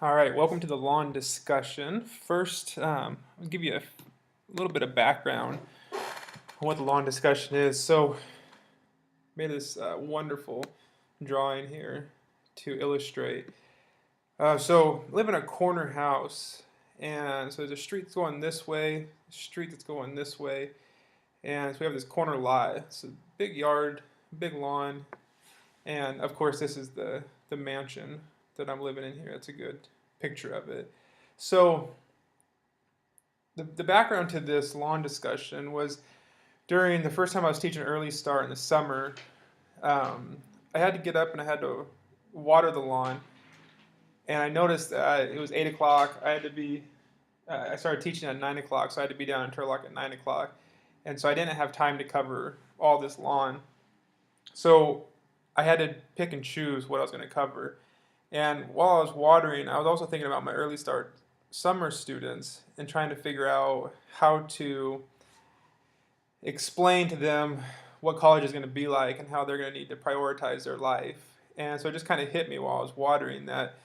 All right, welcome to the lawn discussion. First, I'll give you a little bit of background on what the lawn discussion is. So, made this wonderful drawing here to illustrate. Live in a corner house, and so there's a street that's going this way, a street that's going this way, and so we have this corner lot. It's a big yard, big lawn, and of course, this is the mansion that I'm living in here. That's a good picture of it. So the background to this lawn discussion was during the first time I was teaching early start in the summer. I had to get up and I had to water the lawn, and I noticed that it was 8 o'clock. I started teaching at 9 o'clock, so I had to be down in Turlock at 9 o'clock, and so I didn't have time to cover all this lawn. So I had to pick and choose what I was going to cover. And while I was watering, I was also thinking about my early start summer students and trying to figure out how to explain to them what college is going to be like and how they're going to need to prioritize their life. And so it just kind of hit me while I was watering that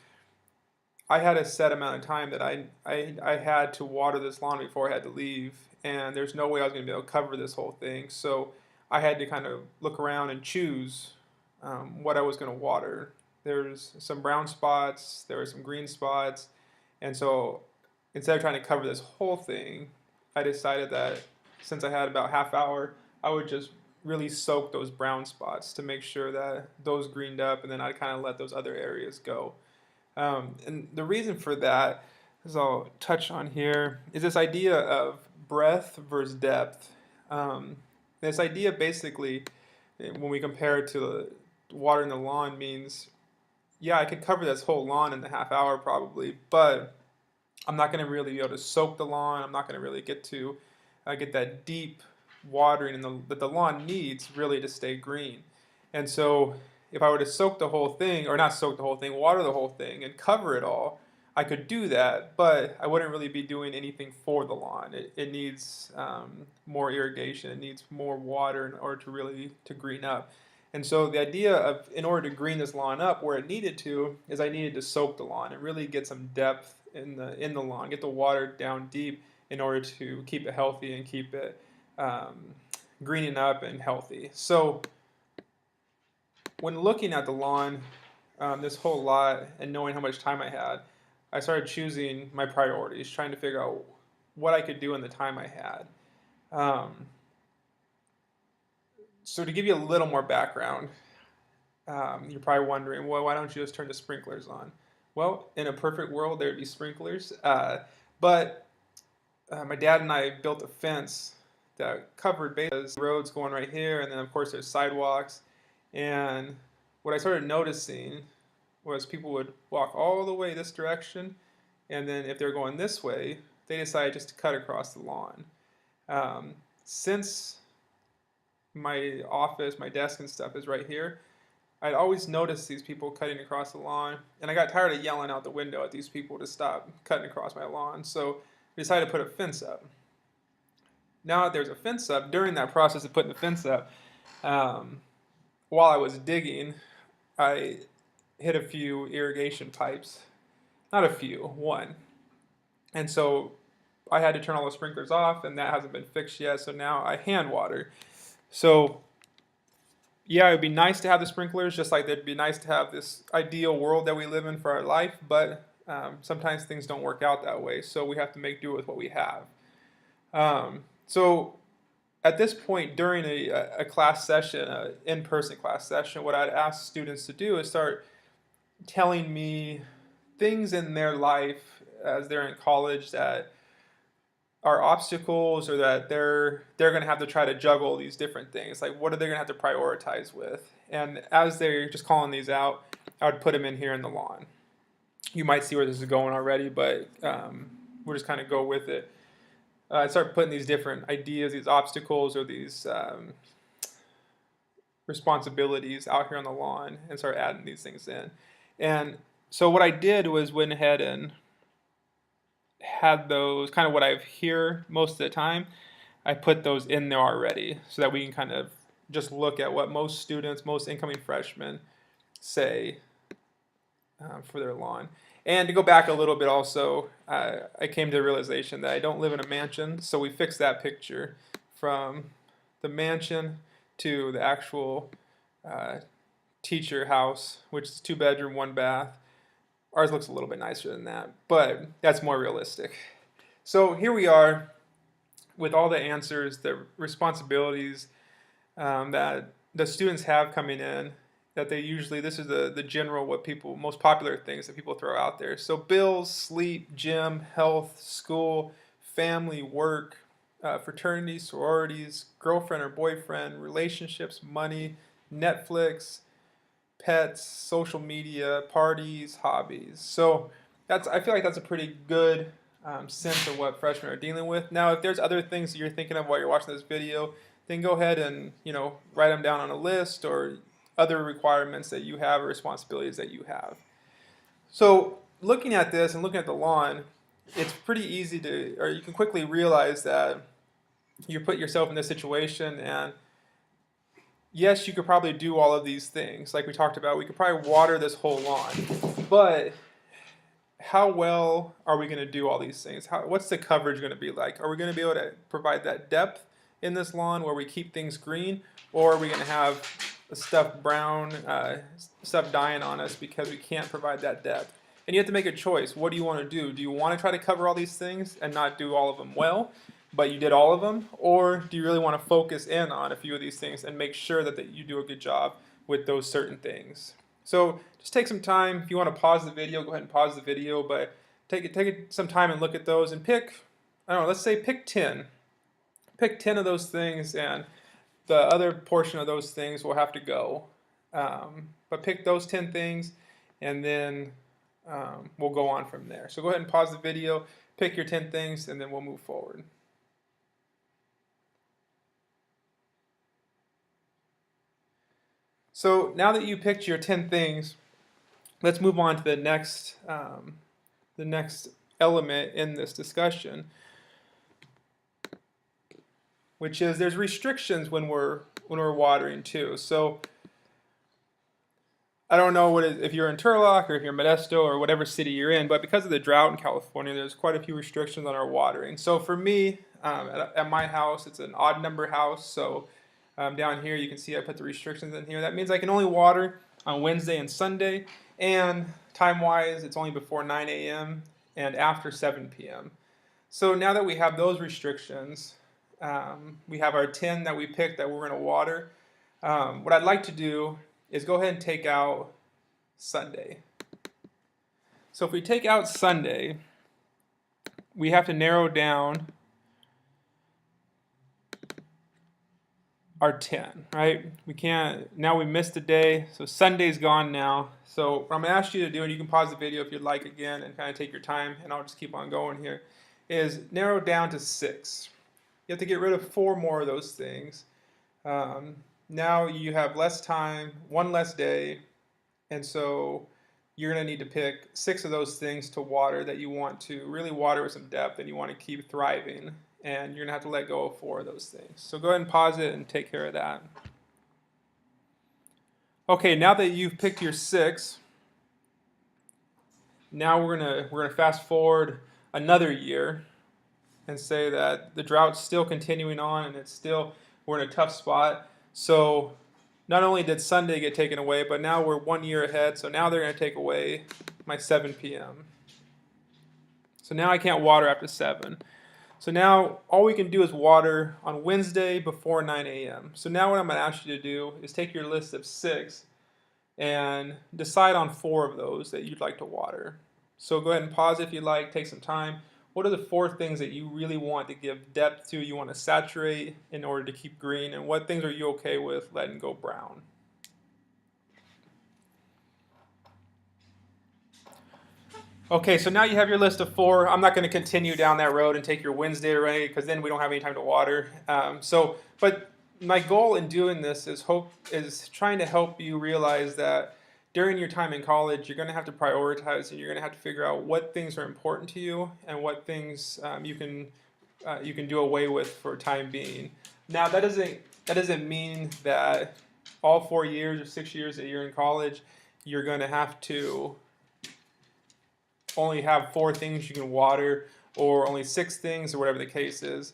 I had a set amount of time that I had to water this lawn before I had to leave, and there's no way I was going to be able to cover this whole thing. So I had to kind of look around and choose what I was going to water. There's some brown spots, there were some green spots, and so instead of trying to cover this whole thing, I decided that since I had about half hour, I would just really soak those brown spots to make sure that those greened up, and then I'd kind of let those other areas go. And the reason for that, as I'll touch on here, is this idea of breadth versus depth. This idea basically, when we compare it to watering the lawn, means yeah, I could cover this whole lawn in the half hour probably, but I'm not going to really be able to soak the lawn. I'm not going to really get that deep watering that the lawn needs really to stay green. And so if I were to soak the whole thing, or not soak the whole thing, water the whole thing and cover it all, I could do that, but I wouldn't really be doing anything for the lawn. It needs more irrigation. It needs more water in order to really to green up. And so the idea of, in order to green this lawn up where it needed to, is I needed to soak the lawn and really get some depth in the lawn, get the water down deep in order to keep it healthy and keep it um, greening up and healthy. So when looking at the lawn, this whole lot, and knowing how much time I had, I started choosing my priorities, trying to figure out what I could do in the time I had. Um, so to give you a little more background, you're probably wondering, well, why don't you just turn the sprinklers on? Well, in a perfect world, there'd be sprinklers, but my dad and I built a fence that covered basically roads going right here, and then of course there's sidewalks. And what I started noticing was people would walk all the way this direction, and then if they're going this way, they decided just to cut across the lawn. Since my office, my desk and stuff is right here, I'd always noticed these people cutting across the lawn, and I got tired of yelling out the window at these people to stop cutting across my lawn, so I decided to put a fence up. Now that there's a fence up, during that process of putting the fence up, um, while I was digging, I hit a few irrigation pipes. Not a few, one. And so I had to turn all the sprinklers off, and that hasn't been fixed yet, so now I hand water. So yeah, it would be nice to have the sprinklers, just like it'd be nice to have this ideal world that we live in for our life, but sometimes things don't work out that way, so we have to make do with what we have. So at this point, during a class session, an in-person class session, what I'd ask students to do is start telling me things in their life as they're in college that are obstacles, or that they're going to have to try to juggle these different things. Like, what are they going to have to prioritize with? And as they're just calling these out, I would put them in here in the lawn. You might see where this is going already, but we'll just kind of go with it. I start putting these different ideas, these obstacles, or these responsibilities out here on the lawn, and start adding these things in. And so what I did was went ahead and had those kind of what I hear most of the time. I put those in there already so that we can kind of just look at what most students, most incoming freshmen say for their lawn. And to go back a little bit also, I came to the realization that I don't live in a mansion, so we fixed that picture from the mansion to the actual teacher house, which is 2 bedroom, 1 bath. Ours looks a little bit nicer than that, but that's more realistic. So here we are with all the answers, the responsibilities that the students have coming in, that they usually, this is the general, what people, most popular things that people throw out there. So bills, sleep, gym, health, school, family, work, fraternities, sororities, girlfriend or boyfriend, relationships, money, Netflix, pets, social media, parties, hobbies. So I feel like that's a pretty good sense of what freshmen are dealing with. Now, if there's other things that you're thinking of while you're watching this video, then go ahead and write them down on a list, or other requirements that you have or responsibilities that you have. So looking at this and looking at the lawn, it's pretty easy to, or you can quickly realize that you put yourself in this situation, and yes, you could probably do all of these things. Like we talked about, we could probably water this whole lawn, but how well are we going to do all these things? What's the coverage going to be like? Are we going to be able to provide that depth in this lawn where we keep things green, or are we going to have stuff brown, stuff dying on us because we can't provide that depth? And you have to make a choice. What do you want to do? Do you want to try to cover all these things and not do all of them well, but you did all of them? Or do you really want to focus in on a few of these things and make sure that you do a good job with those certain things? So just take some time. If you want to pause the video, go ahead and pause the video, but take some time and look at those and pick, I don't know, let's say pick 10. Pick 10 of those things, and the other portion of those things will have to go. But pick those 10 things, and then we'll go on from there. So go ahead and pause the video, pick your 10 things, and then we'll move forward. So now that you picked your 10 things, let's move on to the next element in this discussion, which is there's restrictions when we're watering too. So I don't know if you're in Turlock or if you're in Modesto or whatever city you're in, but because of the drought in California, there's quite a few restrictions on our watering. So for me, at my house, it's an odd number house. So down here, you can see I put the restrictions in here. That means I can only water on Wednesday and Sunday, and time-wise, it's only before 9 a.m. and after 7 p.m. So now that we have those restrictions, we have our 10 that we picked that we're going to water. What I'd like to do is go ahead and take out Sunday. So if we take out Sunday, we have to narrow down our 10, right? We can't, now we missed a day, so Sunday's gone now. So what I'm going to ask you to do, and you can pause the video if you'd like again and kind of take your time, and I'll just keep on going here, is narrow down to 6. You have to get rid of 4 more of those things. Now you have less time, 1 less day, and so you're going to need to pick 6 of those things to water that you want to really water with some depth and you want to keep thriving, and you're going to have to let go of 4 of those things. So go ahead and pause it and take care of that. Okay, now that you've picked your 6, now we're gonna fast forward another year and say that the drought's still continuing on and we're in a tough spot. So not only did Sunday get taken away, but now we're 1 year ahead. So now they're going to take away my 7 p.m. So now I can't water after 7. So now all we can do is water on Wednesday before 9 a.m. So now what I'm going to ask you to do is take your list of 6 and decide on 4 of those that you'd like to water. So go ahead and pause if you'd like, take some time. What are the 4 things that you really want to give depth to, you want to saturate in order to keep green, and what things are you okay with letting go brown? Okay, so now you have your list of 4. I'm not going to continue down that road and take your Wednesday already, because then we don't have any time to water. But my goal in doing this is trying to help you realize that during your time in college, you're going to have to prioritize, and you're going to have to figure out what things are important to you and what things you can do away with for time being. Now that doesn't mean that all 4 years or 6 years that you're in college, you're going to have to only have 4 things you can water or only 6 things or whatever the case is.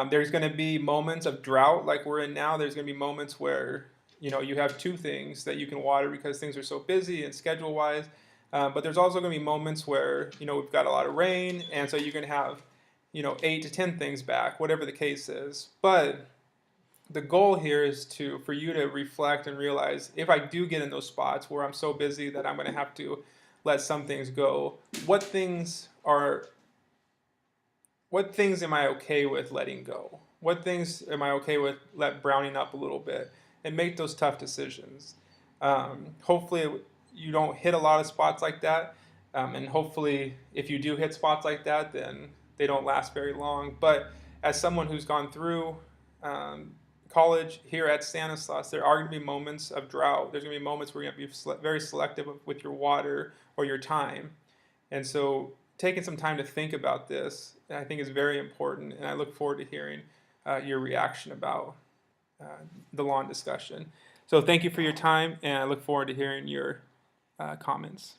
There's going to be moments of drought like we're in now. There's going to be moments where you have 2 things that you can water because things are so busy and schedule wise. But there's also going to be moments where we've got a lot of rain, and so you're going to have 8 to 10 things back, whatever the case is. But the goal here is for you to reflect and realize, if I do get in those spots where I'm so busy that I'm going to have to let some things go, what things am I okay with letting go? What things am I okay with browning up a little bit, and make those tough decisions? Hopefully you don't hit a lot of spots like that, and hopefully if you do hit spots like that, then they don't last very long. But as someone who's gone through college here at Stanislaus, there are going to be moments of drought. There's going to be moments where you're going to be very selective with your water or your time. And so taking some time to think about this, I think, is very important. And I look forward to hearing your reaction about the lawn discussion. So thank you for your time, and I look forward to hearing your comments.